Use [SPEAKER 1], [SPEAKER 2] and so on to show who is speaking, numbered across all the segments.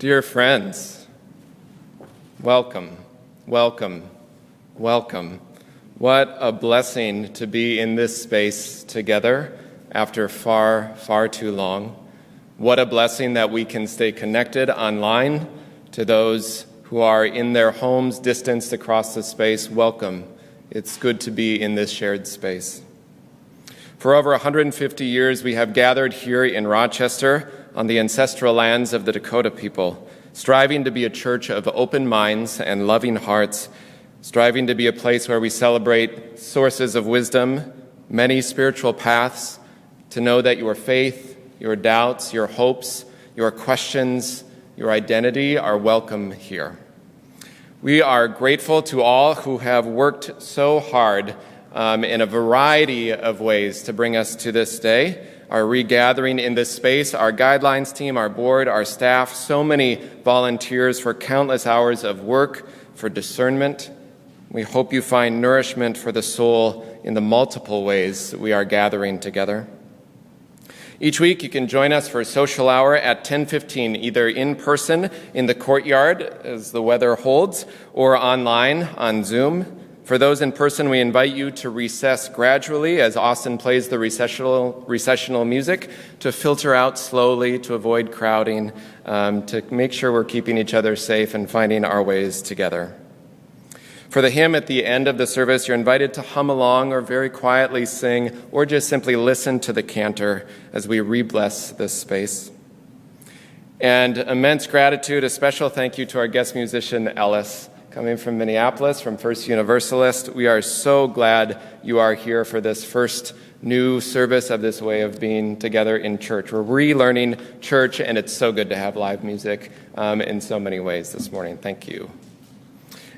[SPEAKER 1] Dear friends, welcome, welcome, welcome. What a blessing to be in this space together after far, far too long. What a blessing that we can stay connected online. To those who are in their homes, distanced across the space, welcome. It's good to be in this shared space. For over 150 years, we have gathered here in Rochester on the ancestral lands of the Dakota people, striving to be a church of open minds and loving hearts, striving to be a place where we celebrate sources of wisdom, many spiritual paths, to know that your faith, your doubts, your hopes, your questions, your identity are welcome here. We are grateful to all who have worked so hard in a variety of ways to bring us to this day. Our regathering in this space, our guidelines team, our board, our staff, so many volunteers for countless hours of work, for discernment. We hope you find nourishment for the soul in the multiple ways that we are gathering together. Each week you can join us for a social hour at 10:15, either in person in the courtyard as the weather holds, or online on Zoom. For those in person, we invite you to recess gradually as Austin plays the recessional music, to filter out slowly, to avoid crowding, to make sure we're keeping each other safe and finding our ways together. For the hymn at the end of the service, you're invited to hum along or very quietly sing, or just simply listen to the cantor as we re-bless this space. And immense gratitude, a special thank you to our guest musician, Ellis, coming from Minneapolis, from First Universalist. We are so glad you are here for this first new service of this way of being together in church. We're relearning church, and it's so good to have live music in so many ways this morning. Thank you.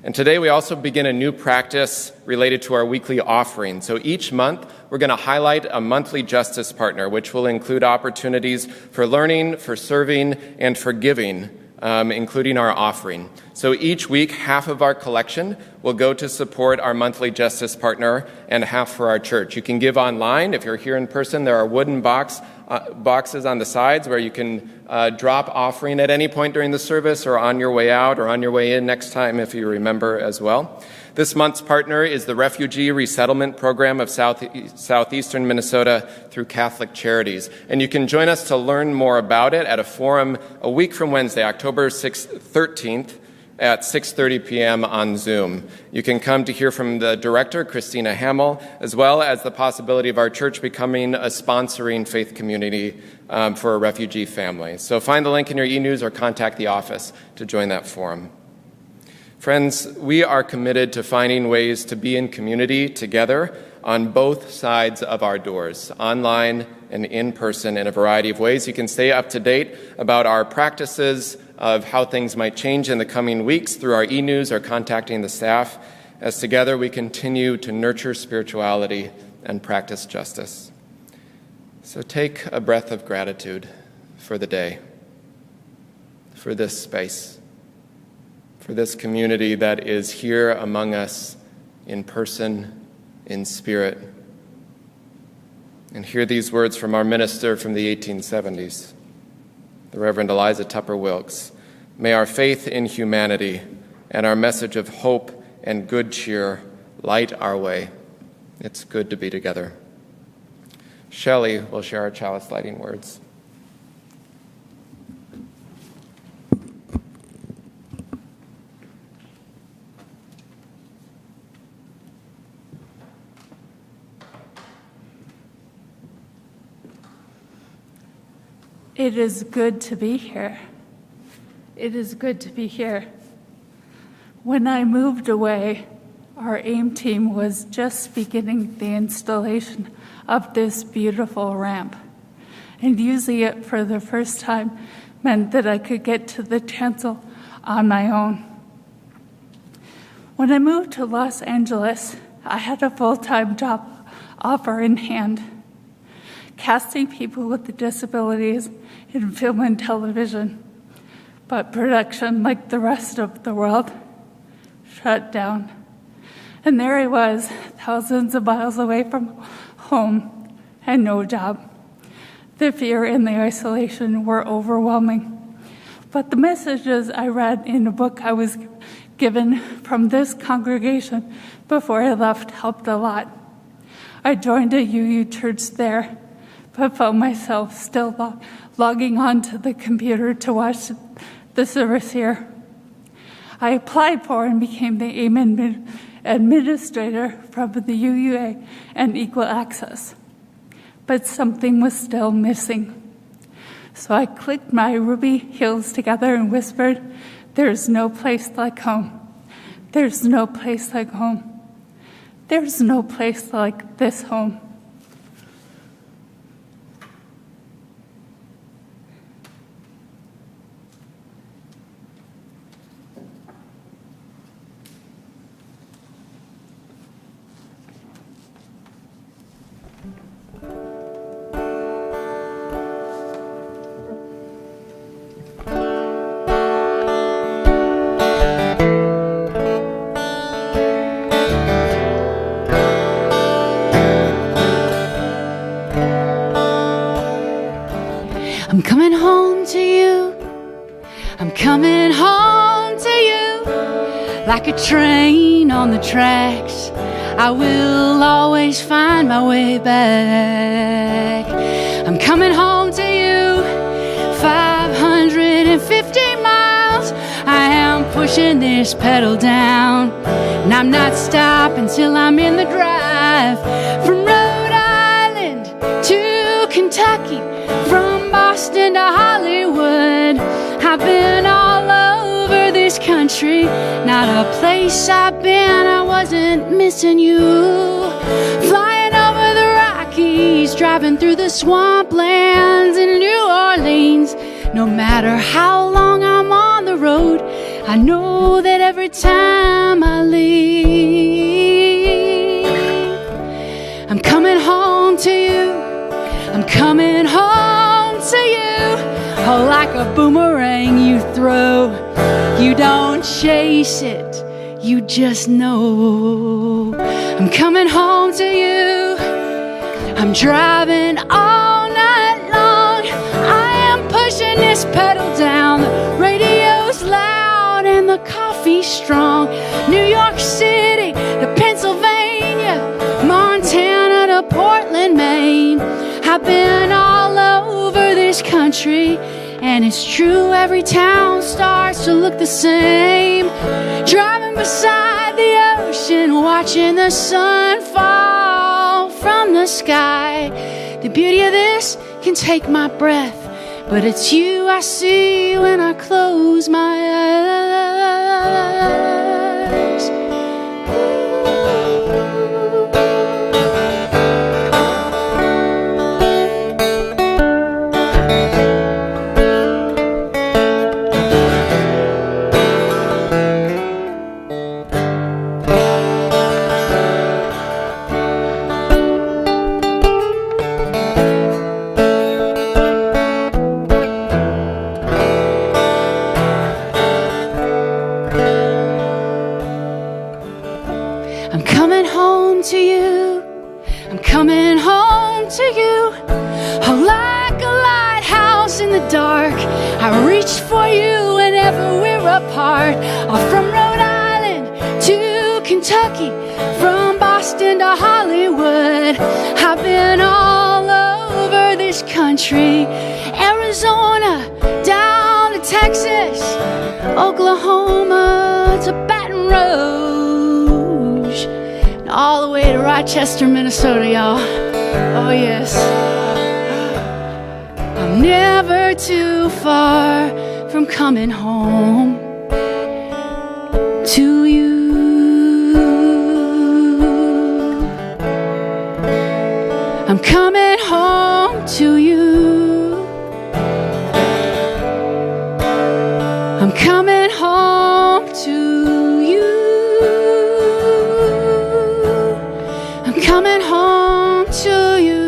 [SPEAKER 1] And today we also begin a new practice related to our weekly offering. So each month we're going to highlight a monthly justice partner, which will include opportunities for learning, for serving, and for giving, including our offering. So each week, half of our collection will go to support our monthly justice partner and half for our church. You can give online. If you're here in person, there are wooden boxes on the sides where you can drop offering at any point during the service or on your way out or on your way in next time if you remember as well. This month's partner is the Refugee Resettlement Program of southeastern Minnesota through Catholic Charities. And you can join us to learn more about it at a forum a week from Wednesday, October 13th at 6:30 p.m. on Zoom. You can come to hear from the director, Christina Hamill, as well as the possibility of our church becoming a sponsoring faith community for a refugee family. So find the link in your e-news or contact the office to join that forum. Friends, we are committed to finding ways to be in community together on both sides of our doors, online and in person, in a variety of ways. You can stay up to date about our practices of how things might change in the coming weeks through our e-news or contacting the staff, as together we continue to nurture spirituality and practice justice. So take a breath of gratitude for the day, for this space, for this community that is here among us in person, in spirit. And hear these words from our minister from the 1870s, the Reverend Eliza Tupper Wilkes. May our faith in humanity and our message of hope and good cheer light our way. It's good to be together. Shelley will share our chalice lighting words.
[SPEAKER 2] It is good to be here. It is good to be here. When I moved away, our AIM team was just beginning the installation of this beautiful ramp. And using it for the first time meant that I could get to the chancel on my own. When I moved to Los Angeles, I had a full-time job offer in hand, casting people with disabilities in film and television. But production, like the rest of the world, shut down. And there I was, thousands of miles away from home and no job. The fear and the isolation were overwhelming. But the messages I read in a book I was given from this congregation before I left helped a lot. I joined a UU church there, but found myself still logging onto the computer to watch the service here. I applied for and became the AIM administrator from the UUA and Equal Access, but something was still missing. So I clicked my ruby heels together and whispered, "There's no place like home. There's no place like home. There's no place like this home."
[SPEAKER 3] I'm coming home to you. I'm coming home to you. Like a train on the tracks, I will always find my way back. I'm coming home to you. 550 miles, I am pushing this pedal down, and I'm not stopping till I'm in the drive. From Rhode Island to Kentucky, from Boston to Hollywood, I've been all over this country. Not a place I've been I wasn't missing you. Flying over the Rocky Rockies, driving through the swamplands in New Orleans. No matter how long I'm on the road, I know that every time I leave, I'm coming home to you. I'm coming home to you. Oh, like a boomerang you throw. You don't chase it, you just know. I'm coming home to you. I'm driving all night long. I am pushing this pedal down. The radio's loud and the coffee's strong. New York City to Pennsylvania, Montana to Portland, Maine. I've been all over this country, and it's true, every town starts to look the same. Driving beside the ocean, watching the sun fall from the sky. The beauty of this can take my breath, but it's you I see when I close my eyes. I'm coming home to you. I'm coming home to you. Oh, like a lighthouse in the dark, I reach for you whenever we're apart. Oh, from Rhode Island to Kentucky, from Boston to Hollywood, I've been all over this country. Arizona down to Texas, Oklahoma to Baton Rouge, and all the way to Rochester, Minnesota, y'all. Oh yes, I'm never too far from coming home to you. I'm coming home to you. I'm coming home to you. I'm coming home to you.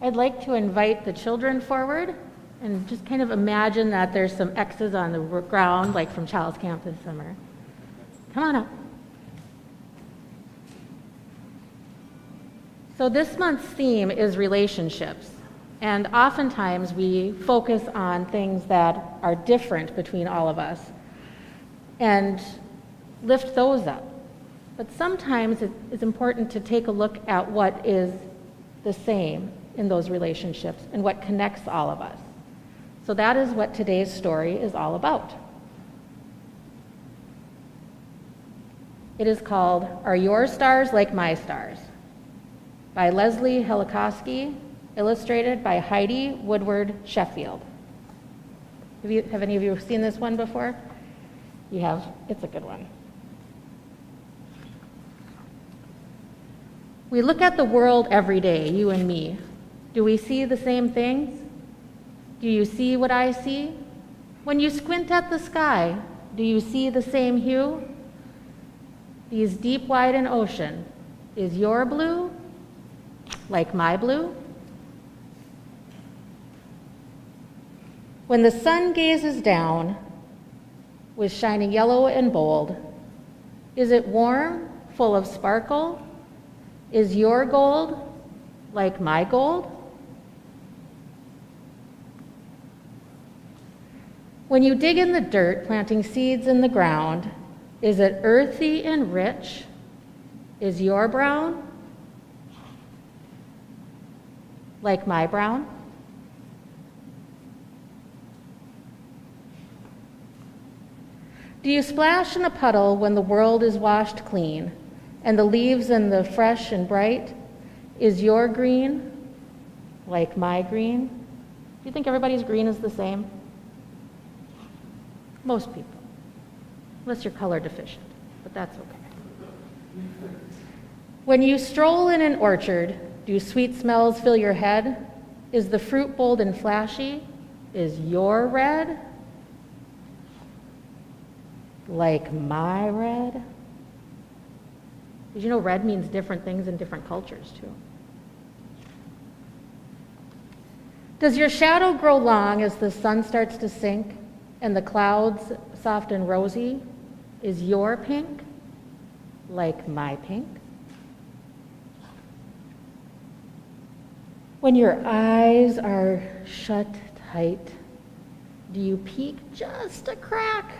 [SPEAKER 4] I'd like to invite the children forward and just kind of imagine that there's some X's on the ground, like from Child's Camp this summer. Come on up. So this month's theme is relationships, and oftentimes we focus on things that are different between all of us and lift those up. But sometimes it's important to take a look at what is the same in those relationships and what connects all of us. So that is what today's story is all about. It is called Are Your Stars Like My Stars? By Leslie Helikowski, illustrated by Heidi Woodward Sheffield. Have any of you seen this one before? You have? It's a good one. We look at the world every day, you and me. Do we see the same things? Do you see what I see? When you squint at the sky, do you see the same hue? These deep, wide an ocean, is your blue like my blue? When the sun gazes down with shining yellow and bold, is it warm, full of sparkle? Is your gold like my gold? When you dig in the dirt, planting seeds in the ground, is it earthy and rich? Is your brown like my brown? Do you splash in a puddle when the world is washed clean and the leaves in the fresh and bright? Is your green like my green? Do you think everybody's green is the same? Most people, unless you're color deficient, but that's okay. When you stroll in an orchard, do sweet smells fill your head? Is the fruit bold and flashy? Is your red like my red? Did you know red means different things in different cultures too? Does your shadow grow long as the sun starts to sink and the clouds soft and rosy? Is your pink like my pink? When your eyes are shut tight, do you peek just a crack?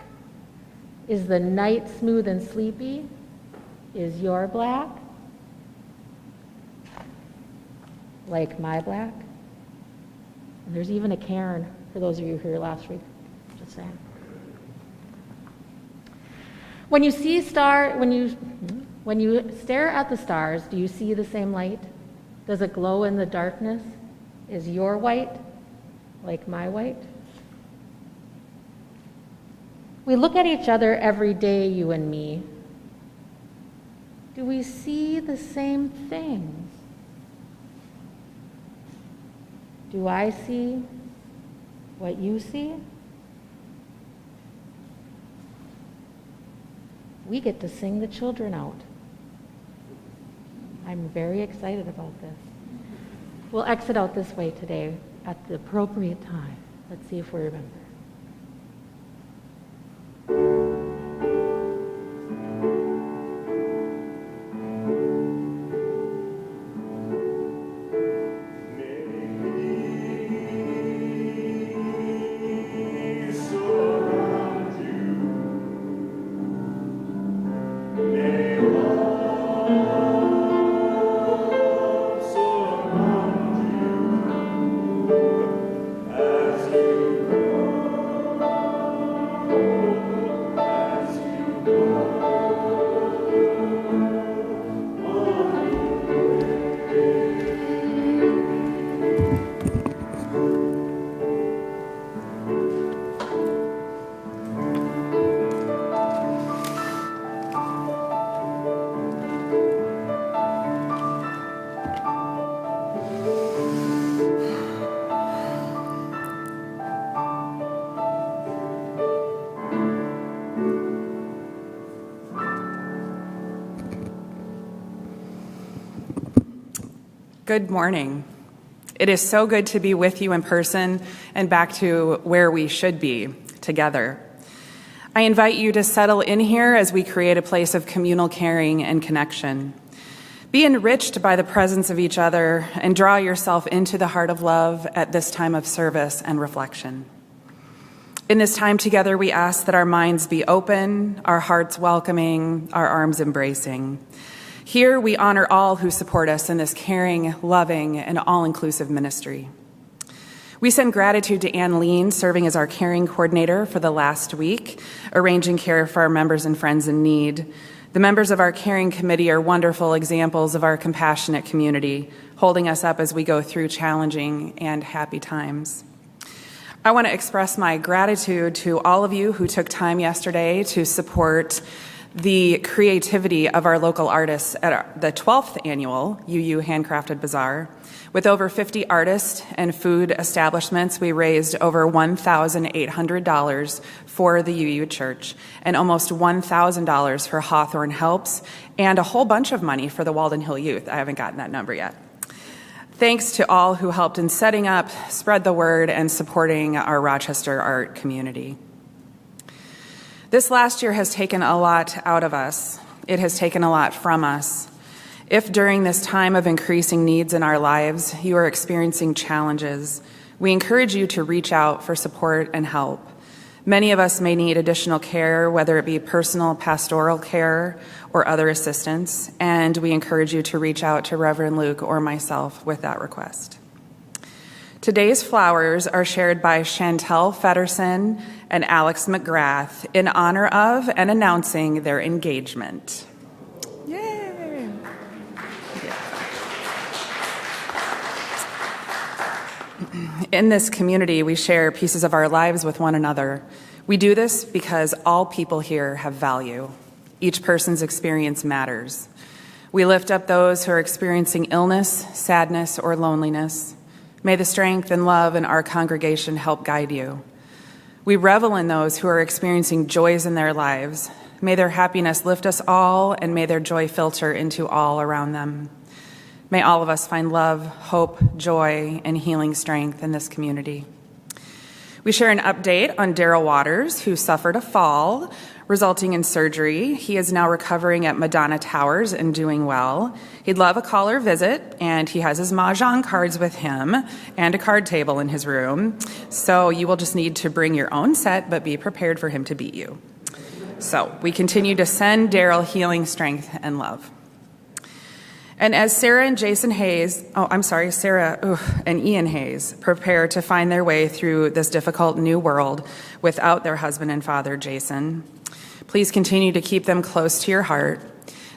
[SPEAKER 4] Is the night smooth and sleepy? Is your black like my black? And there's even a Karen, for those of you who were here last week, just saying. When you stare at the stars, do you see the same light? Does it glow in the darkness? Is your white like my white? We look at each other every day, you and me. Do we see the same things? Do I see what you see? We get to sing the children out. I'm very excited about this. We'll exit out this way today at the appropriate time. Let's see if we remember.
[SPEAKER 5] Good morning. It is so good to be with you in person and back to where we should be, together. I invite you to settle in here as we create a place of communal caring and connection. Be enriched by the presence of each other and draw yourself into the heart of love at this time of service and reflection. In this time together, we ask that our minds be open, our hearts welcoming, our arms embracing. Here, we honor all who support us in this caring, loving, and all-inclusive ministry. We send gratitude to Ann Lean, serving as our caring coordinator for the last week, arranging care for our members and friends in need. The members of our caring committee are wonderful examples of our compassionate community, holding us up as we go through challenging and happy times. I want to express my gratitude to all of you who took time yesterday to support the creativity of our local artists at the 12th annual UU Handcrafted Bazaar. With over 50 artists and food establishments, we raised over $1,800 for the UU Church and almost $1,000 for Hawthorne Helps and a whole bunch of money for the Walden Hill Youth. I haven't gotten that number yet. Thanks to all who helped in setting up, spread the word, and supporting our Rochester art community. This last year has taken a lot out of us. It has taken a lot from us. If during this time of increasing needs in our lives, you are experiencing challenges, we encourage you to reach out for support and help. Many of us may need additional care, whether it be personal pastoral care or other assistance, and we encourage you to reach out to Reverend Luke or myself with that request. Today's flowers are shared by Chantel Fedderson and Alex McGrath in honor of and announcing their engagement. Yay! In this community, we share pieces of our lives with one another. We do this because all people here have value. Each person's experience matters. We lift up those who are experiencing illness, sadness, or loneliness. May the strength and love in our congregation help guide you. We revel in those who are experiencing joys in their lives. May their happiness lift us all, and may their joy filter into all around them. May all of us find love, hope, joy, and healing strength in this community. We share an update on Daryl Waters, who suffered a fall, resulting in surgery. He is now recovering at Madonna Towers and doing well. He'd love a call or visit, and he has his Mahjong cards with him and a card table in his room. So you will just need to bring your own set, but be prepared for him to beat you. So we continue to send Daryl healing strength and love. And as Sarah and Ian Hayes prepare to find their way through this difficult new world without their husband and father, Jason, please continue to keep them close to your heart.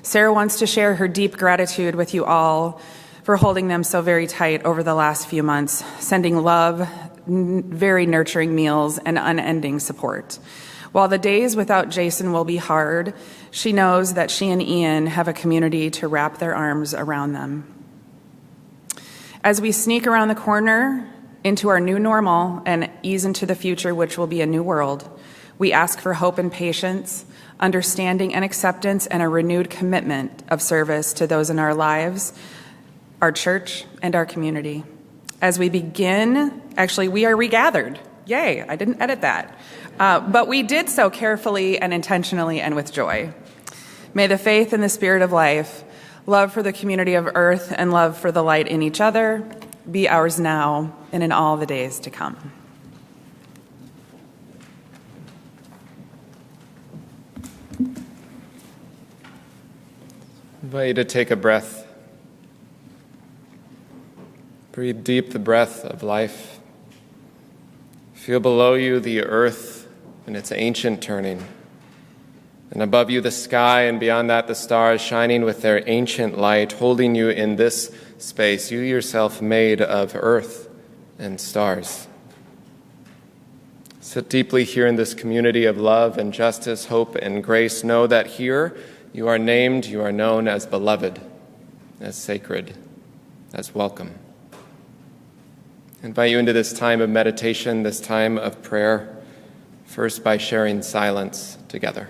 [SPEAKER 5] Sarah wants to share her deep gratitude with you all for holding them so very tight over the last few months, sending love, very nurturing meals, and unending support. While the days without Jason will be hard, she knows that she and Ian have a community to wrap their arms around them. As we sneak around the corner into our new normal and ease into the future, which will be a new world, we ask for hope and patience, understanding and acceptance, and a renewed commitment of service to those in our lives, our church, and our community. As we begin, actually, we are regathered. Yay, I didn't edit that. But we did so carefully and intentionally and with joy. May the faith and the spirit of life, love for the community of earth, and love for the light in each other be ours now and in all the days to come.
[SPEAKER 1] I invite you to take a breath. Breathe deep the breath of life. Feel below you the earth and its ancient turning, and above you the sky, and beyond that the stars shining with their ancient light, holding you in this space, you yourself made of earth and stars. Sit deeply here in this community of love and justice, hope and grace. Know that here you are named, you are known as beloved, as sacred, as welcome. I invite you into this time of meditation, this time of prayer, first by sharing silence together.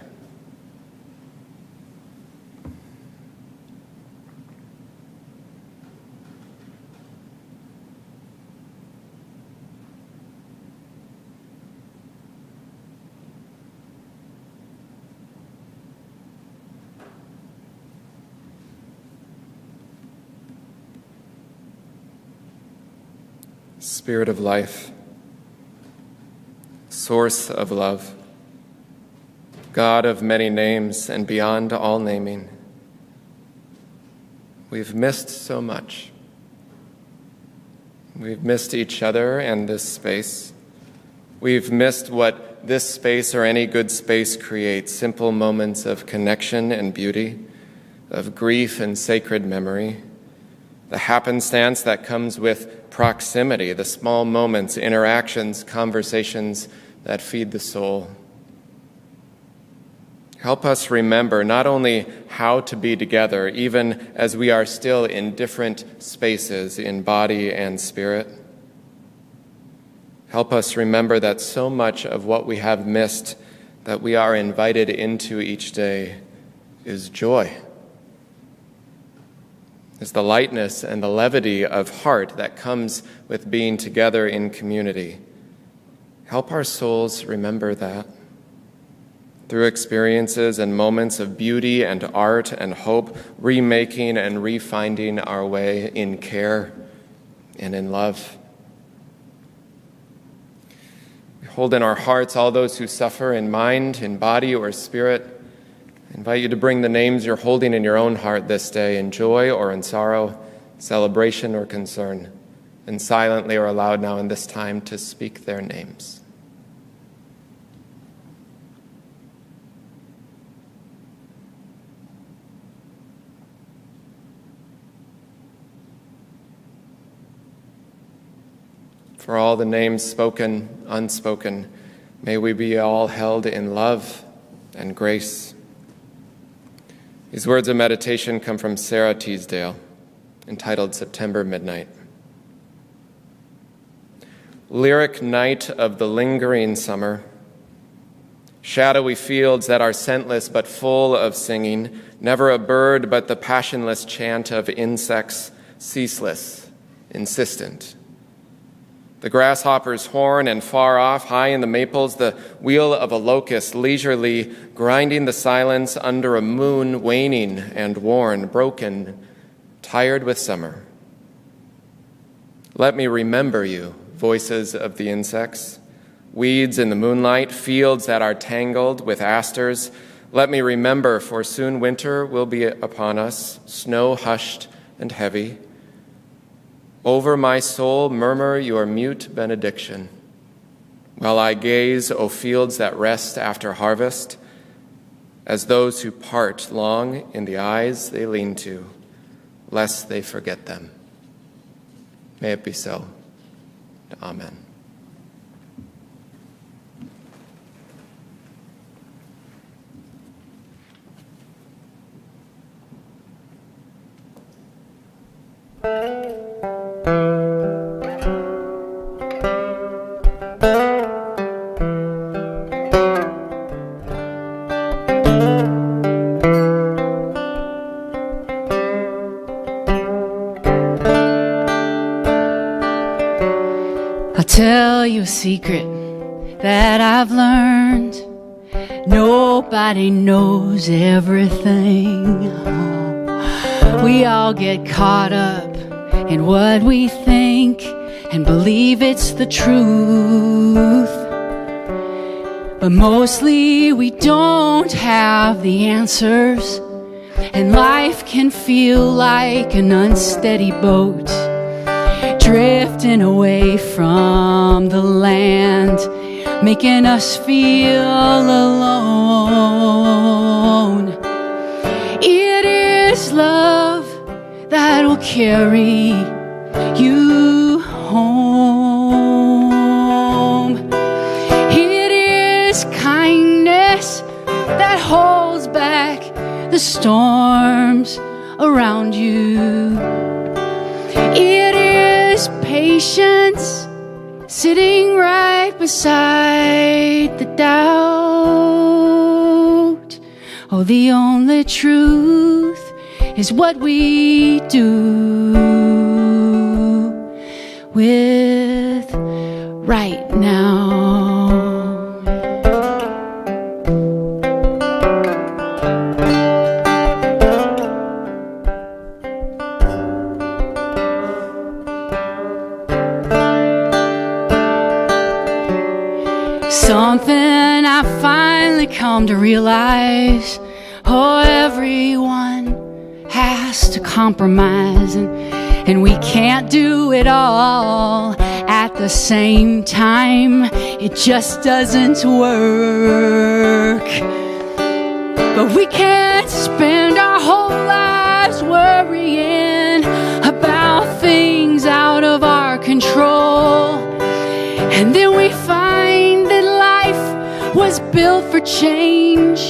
[SPEAKER 1] Spirit of life, source of love, God of many names and beyond all naming, we've missed so much. We've missed each other and this space. We've missed what this space or any good space creates, simple moments of connection and beauty, of grief and sacred memory, the happenstance that comes with proximity, the small moments, interactions, conversations that feed the soul. Help us remember not only how to be together, even as we are still in different spaces in body and spirit. Help us remember that so much of what we have missed, that we are invited into each day, is joy. Is the lightness and the levity of heart that comes with being together in community. Help our souls remember that. Through experiences and moments of beauty and art and hope, remaking and refinding our way in care and in love. We hold in our hearts all those who suffer in mind, in body, or spirit. I invite you to bring the names you're holding in your own heart this day, in joy or in sorrow, celebration or concern, and silently or aloud now in this time to speak their names. for all the names spoken, unspoken, may we be all held in love and grace. These words of meditation come from Sarah Teasdale, entitled September Midnight. Lyric night of the lingering summer, shadowy fields that are scentless but full of singing, never a bird but the passionless chant of insects, ceaseless, insistent. The grasshopper's horn, and far off, high in the maples, the wheel of a locust leisurely grinding the silence under a moon waning and worn, broken, tired with summer. Let me remember you, voices of the insects, weeds in the moonlight, fields that are tangled with asters. Let me remember, for soon winter will be upon us, snow hushed and heavy. Over my soul murmur your mute benediction, while I gaze, O fields that rest after harvest, as those who part long in the eyes they lean to, lest they forget them. May it be so. Amen.
[SPEAKER 3] I'll tell you a secret that I've learned. Nobody knows everything. We all get caught up in what we think and believe it's the truth. But mostly we don't have the answers, and life can feel like an unsteady boat, drifting away from the land, making us feel alone. It is love that will carry you home. It is kindness that holds back the storms around you. It is patience sitting right beside the doubt. Oh, the only truth is what we do with right now. Something I finally come to realize, oh, everyone has to compromise, and we can't do it all at the same time. It just doesn't work. But we can't spend our whole lives worrying about things out of our control, and then we find that life was built for change,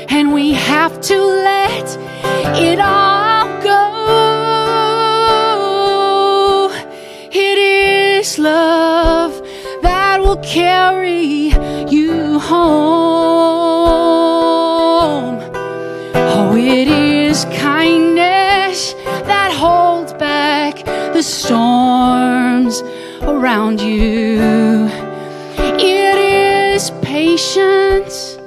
[SPEAKER 3] and we have to let it all go. It is love that will carry you home. Oh, it is kindness that holds back the storms around you. It is patience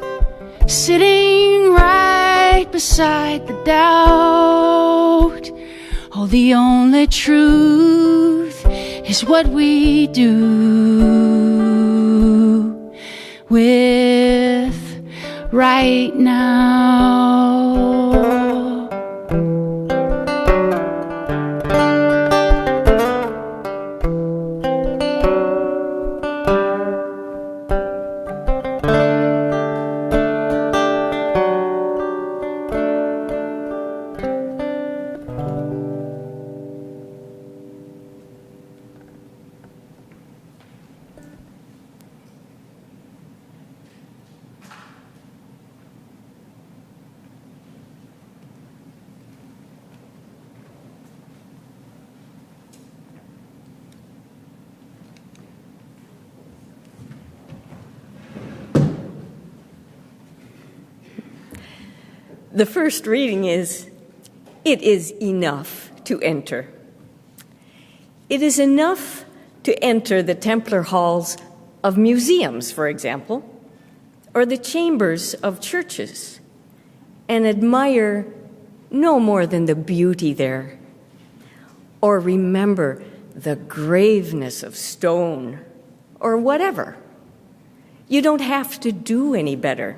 [SPEAKER 3] sitting right beside the doubt. Oh, the only truth is what we do with right now.
[SPEAKER 6] The first reading is, "It is enough to enter." It is enough to enter the Templar halls of museums, for example, or the chambers of churches, and admire no more than the beauty there, or remember the graveness of stone, or whatever. You don't have to do any better.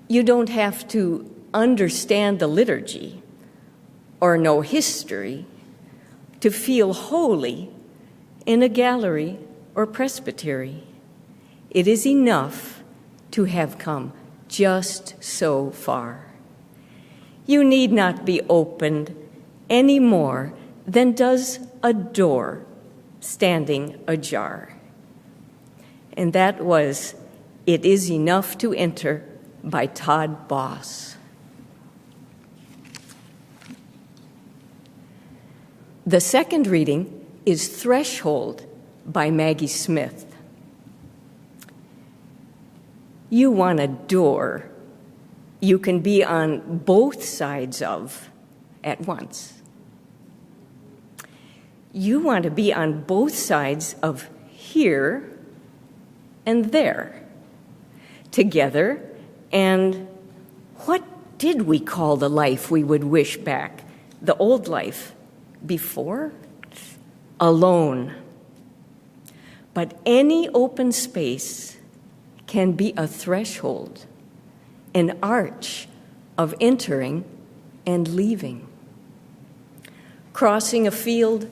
[SPEAKER 6] You don't have to understand the liturgy or know history to feel holy in a gallery or presbytery. It is enough to have come just so far. You need not be opened any more than does a door standing ajar. And that was "It is Enough to Enter" by Todd Boss. The second reading is "Threshold" by Maggie Smith. You want a door you can be on both sides of at once. You want to be on both sides of here and there, together, and what did we call the life we would wish back? The old life before? Alone. But any open space can be a threshold, an arch of entering and leaving. Crossing a field,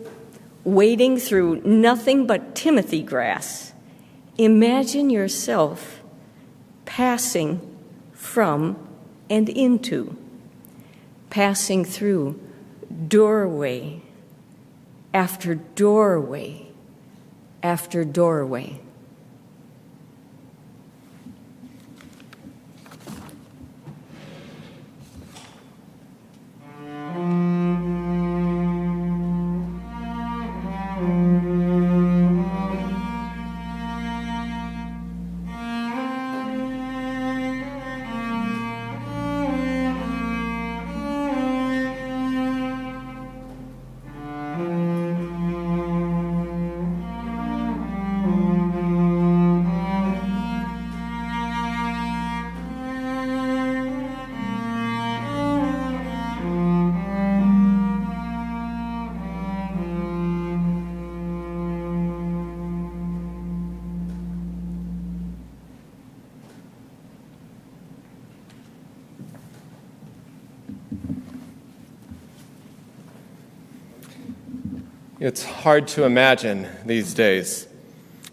[SPEAKER 6] wading through nothing but timothy grass, imagine yourself passing from and into, passing through doorway after doorway after doorway.
[SPEAKER 1] It's hard to imagine these days.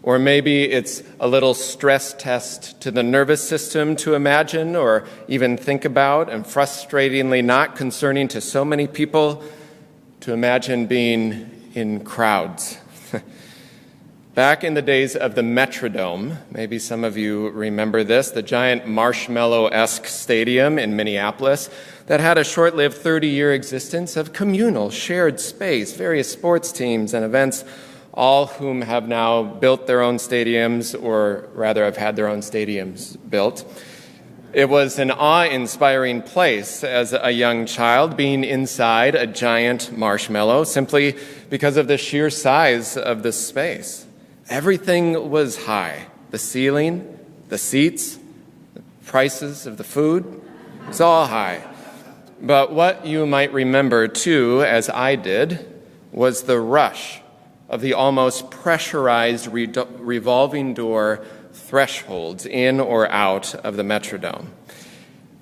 [SPEAKER 1] Or maybe it's a little stress test to the nervous system to imagine or even think about, and frustratingly not concerning to so many people to imagine being in crowds. Back in the days of the Metrodome, maybe some of you remember this, the giant marshmallow-esque stadium in Minneapolis that had a short-lived 30-year existence of communal, shared space, various sports teams and events, all whom have now built their own stadiums, or rather have had their own stadiums built. It was an awe-inspiring place as a young child, being inside a giant marshmallow, simply because of the sheer size of the space. Everything was high. The ceiling, the seats, the prices of the food, it's all high. But what you might remember, too, as I did, was the rush of the almost pressurized revolving door thresholds in or out of the Metrodome.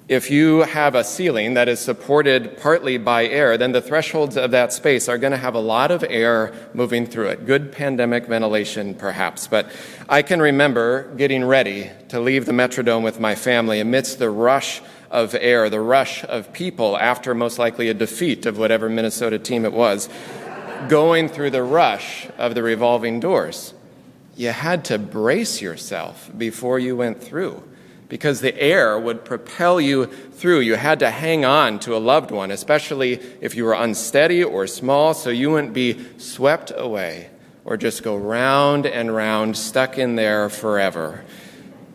[SPEAKER 1] If you have a ceiling that is supported partly by air, then the thresholds of that space are going to have a lot of air moving through it. Good pandemic ventilation, perhaps. But I can remember getting ready to leave the Metrodome with my family amidst the rush of air, the rush of people after most likely a defeat of whatever Minnesota team it was, going through the rush of the revolving doors. You had to brace yourself before you went through, because the air would propel you through. You had to hang on to a loved one, especially if you were unsteady or small, so you wouldn't be swept away or just go round and round, stuck in there forever.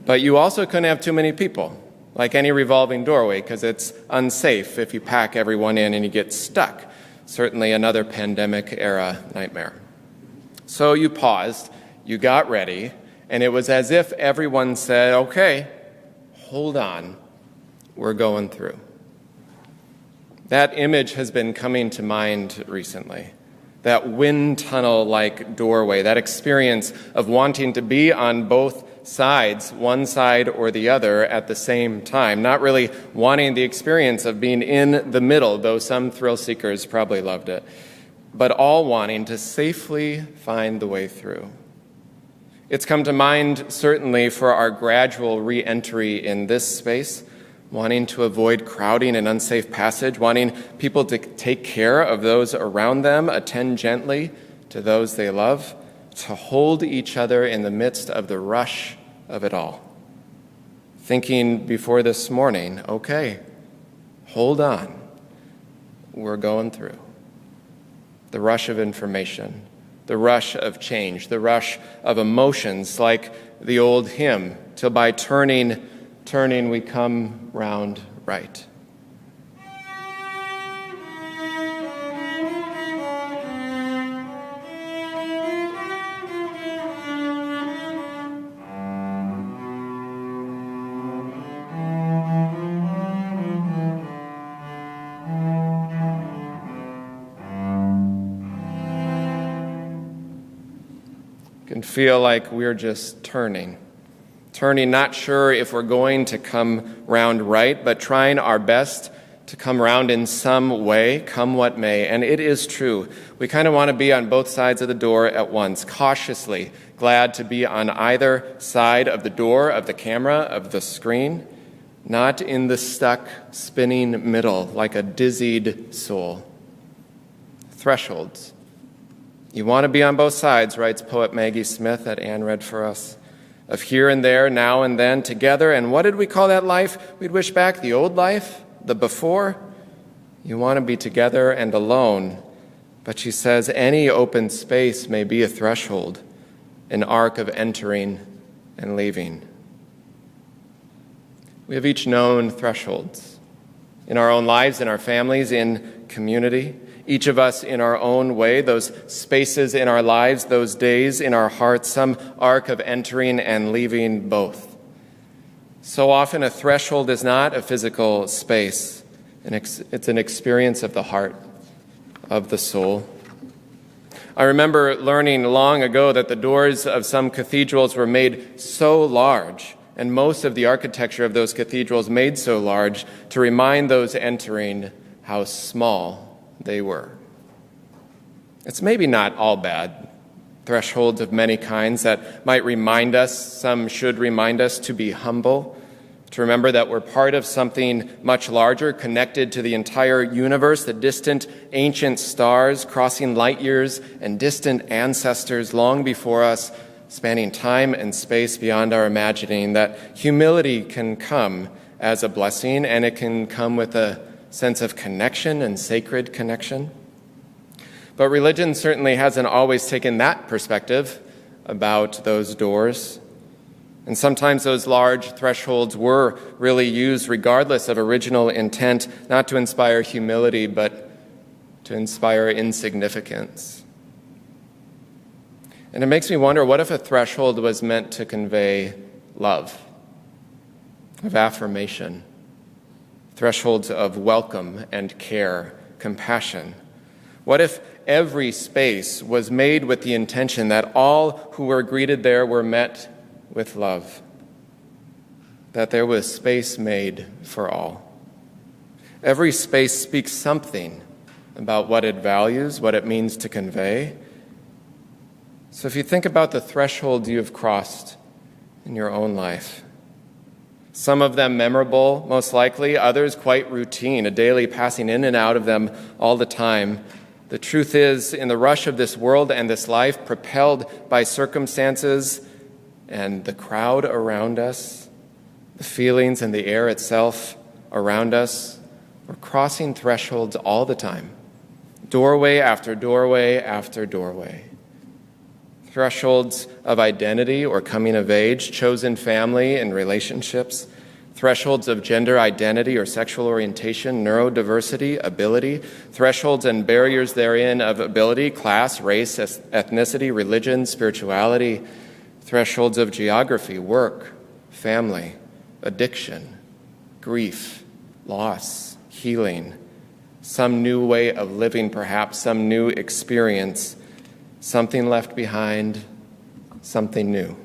[SPEAKER 1] But you also couldn't have too many people. like any revolving doorway, because it's unsafe if you pack everyone in and you get stuck. Certainly another pandemic-era nightmare. So you paused, you got ready, and it was as if everyone said, okay, hold on, we're going through. That image has been coming to mind recently. That wind tunnel-like doorway, that experience of wanting to be on both sides, one side or the other at the same time, not really wanting the experience of being in the middle, though some thrill seekers probably loved it, but all wanting to safely find the way through. It's come to mind certainly for our gradual re-entry in this space, wanting to avoid crowding and unsafe passage, wanting people to take care of those around them, attend gently to those they love, to hold each other in the midst of the rush of it all. Thinking before this morning, okay, hold on, we're going through. The rush of information, the rush of change, the rush of emotions, like the old hymn, till by turning we come round right. Can feel like we're just turning, not sure if we're going to come round right, but trying our best to come round in some way, come what may. And it is true. We kind of want to be on both sides of the door at once, cautiously glad to be on either side of the door, of the camera, of the screen, not in the stuck, spinning middle like a dizzied soul. Thresholds. You want to be on both sides, writes poet Maggie Smith that Anne read for us, of here and there, now and then, together. And what did we call that life? We'd wish back the old life, the before. You want to be together and alone. But she says any open space may be a threshold, an arc of entering and leaving. We have each known thresholds in our own lives, in our families, in community. Each of us in our own way, those spaces in our lives, those days in our hearts, some arc of entering and leaving both. So often a threshold is not a physical space. It's an experience of the heart, of the soul. I remember learning long ago that the doors of some cathedrals were made so large, and most of the architecture of those cathedrals made so large to remind those entering how small they were. It's maybe not all bad. Thresholds of many kinds that might remind us, some should remind us to be humble, to remember that we're part of something much larger, connected to the entire universe, the distant ancient stars crossing light years and distant ancestors long before us, spanning time and space beyond our imagining, that humility can come as a blessing, and it can come with a sense of connection and sacred connection. But religion certainly hasn't always taken that perspective about those doors. And sometimes those large thresholds were really used regardless of original intent, not to inspire humility, but to inspire insignificance. And it makes me wonder, what if a threshold was meant to convey love, of affirmation, thresholds of welcome and care, compassion? What if every space was made with the intention that all who were greeted there were met with love, that there was space made for all? Every space speaks something about what it values, what it means to convey. So if you think about the thresholds you have crossed in your own life, some of them memorable, most likely, others quite routine, a daily passing in and out of them all the time. The truth is, in the rush of this world and this life, propelled by circumstances and the crowd around us, the feelings and the air itself around us, we're crossing thresholds all the time, doorway after doorway after doorway. Thresholds of identity or coming of age, chosen family and relationships, thresholds of gender identity or sexual orientation, neurodiversity, ability, thresholds and barriers therein of ability, class, race, ethnicity, religion, spirituality, thresholds of geography, work, family, addiction, grief, loss, healing, some new way of living, perhaps some new experience, something left behind, something new.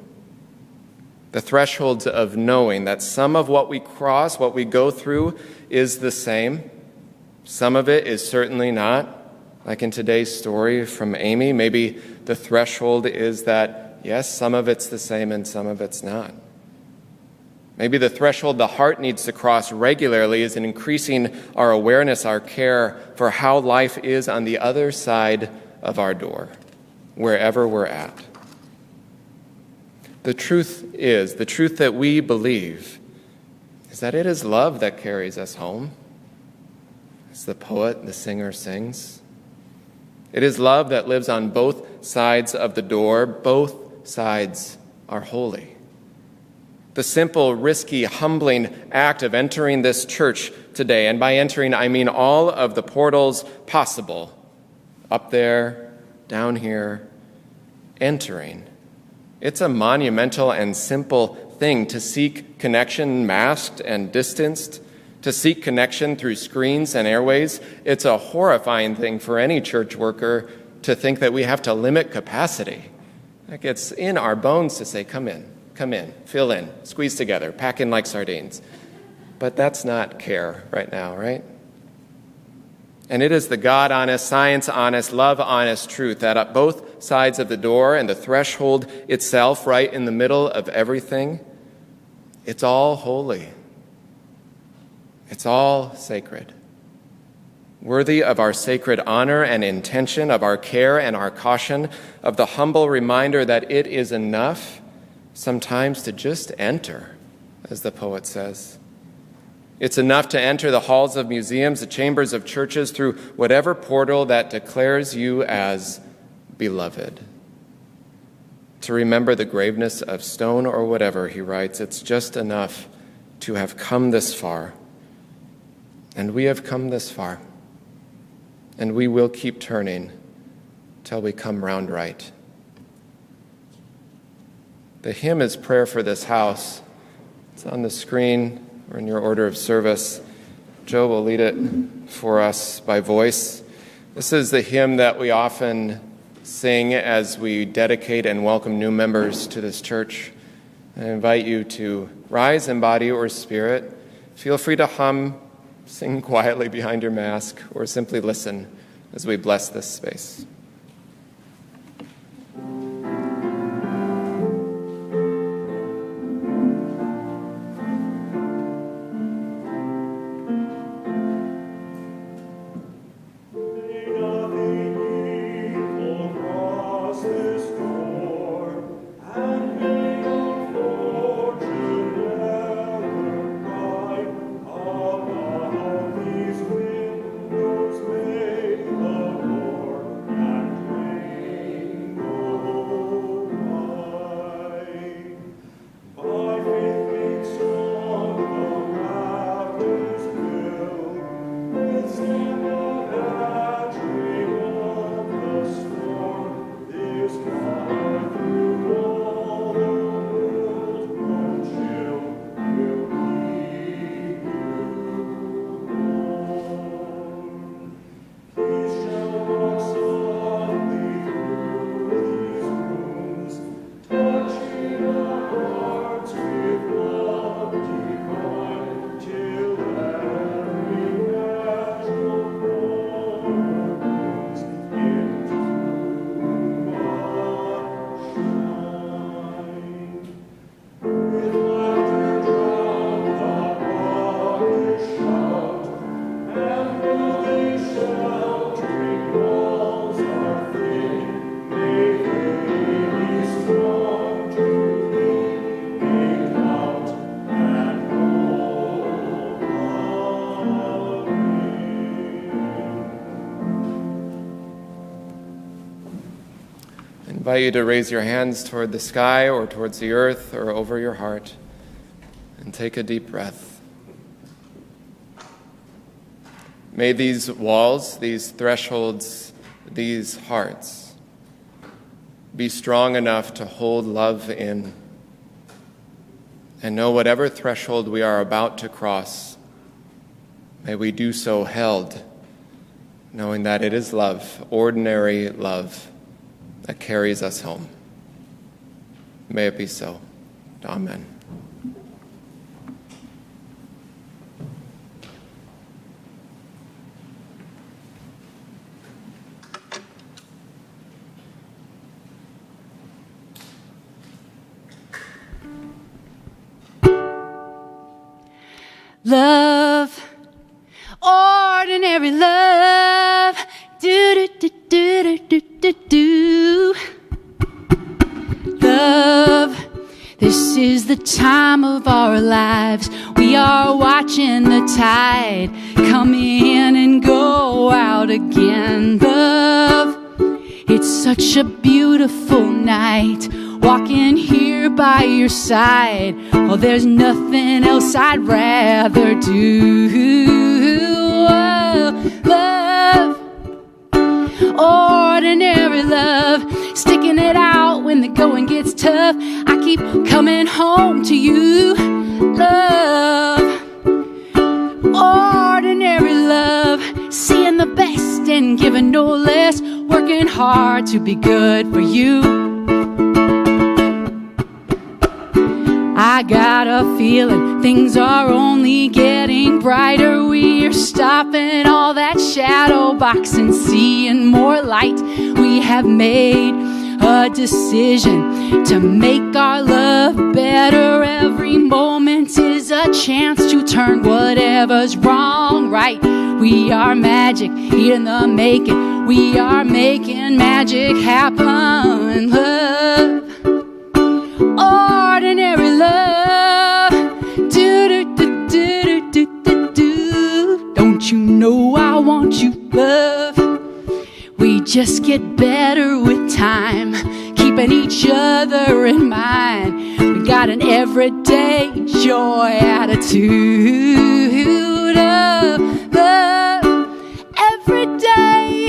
[SPEAKER 1] The thresholds of knowing that some of what we cross, what we go through, is the same. Some of it is certainly not. Like in today's story from Amy, maybe the threshold is that, yes, some of it's the same and some of it's not. Maybe the threshold the heart needs to cross regularly is in increasing our awareness, our care for how life is on the other side of our door, wherever we're at. The truth that we believe is that it is love that carries us home, as the poet, the singer sings. It is love that lives on both sides of the door. Both sides are holy. The simple, risky, humbling act of entering this church today, and by entering I mean all of the portals possible, up there, down here, entering. It's a monumental and simple thing to seek connection masked and distanced, to seek connection through screens and airways. It's a horrifying thing for any church worker to think that we have to limit capacity. Like it's in our bones to say, come in, fill in, squeeze together, pack in like sardines. But that's not care right now, right? And it is the God-honest, science-honest, love-honest truth that at both sides of the door and the threshold itself, right in the middle of everything, it's all holy. It's all sacred. Worthy of our sacred honor and intention, of our care and our caution, of the humble reminder that it is enough sometimes to just enter, as the poet says. It's enough to enter the halls of museums, the chambers of churches, through whatever portal that declares you as beloved. To remember the graveness of stone or whatever, he writes, it's just enough to have come this far. And we have come this far. And we will keep turning till we come round right. The hymn is Prayer for This House. It's on the screen or in your order of service. Joe will lead it for us by voice. This is the hymn that we often sing as we dedicate and welcome new members to this church. I invite you to rise in body or spirit. Feel free to hum, sing quietly behind your mask, or simply listen as we bless this space. I invite you to raise your hands toward the sky or towards the earth or over your heart And take a deep breath. May these walls, these thresholds, these hearts be strong enough to hold love in, and know whatever threshold we are about to cross, may we do so held, knowing that it is love, ordinary love, that carries us home. May it be so. Amen.
[SPEAKER 3] Love, ordinary love, do do do do do do do. Love, this is the time of our lives. We are watching the tide come in and go out again. Love, it's such a beautiful night, walking here by your side. Oh, there's nothing else I'd rather do. Oh, love, ordinary love, sticking it out when the going gets tough. I keep coming home to you. Love, ordinary love, seeing the best and giving no less, working hard to be good for you. I got a feeling things are only getting brighter. We're stopping all that shadow boxing, seeing more light. We have made a decision to make our love better. Every moment is a chance to turn whatever's wrong right. We are magic in the making. We are making magic happen. Love, ordinary love, do do do do do do do. Don't you know I want you, love? We just get better with time, keeping each other in mind. We got an everyday joy attitude of love. Every day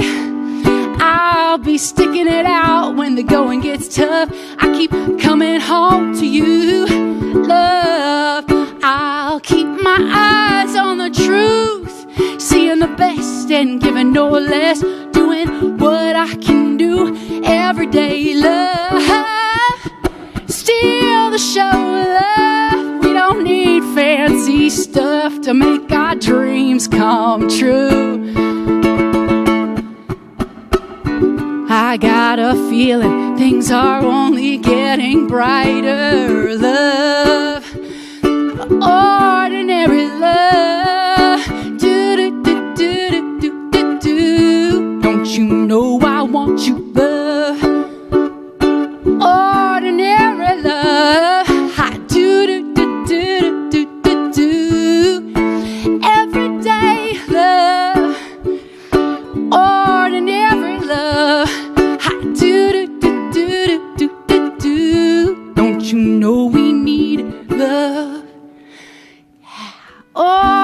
[SPEAKER 3] I'll be sticking it out when the going gets tough. I keep coming home to you, love. I'll keep my eyes on the truth, seeing the best and giving no less, doing what I can do every day, love. Steal the show, love. We don't need fancy stuff to make our dreams come true. I got a feeling things are only getting brighter. Love, ordinary love, do do do do do do do. Don't you know I want you, love? Ordinary love, I do do do do do do do. Every day, love, ordinary love. Don't you know we need love? Oh.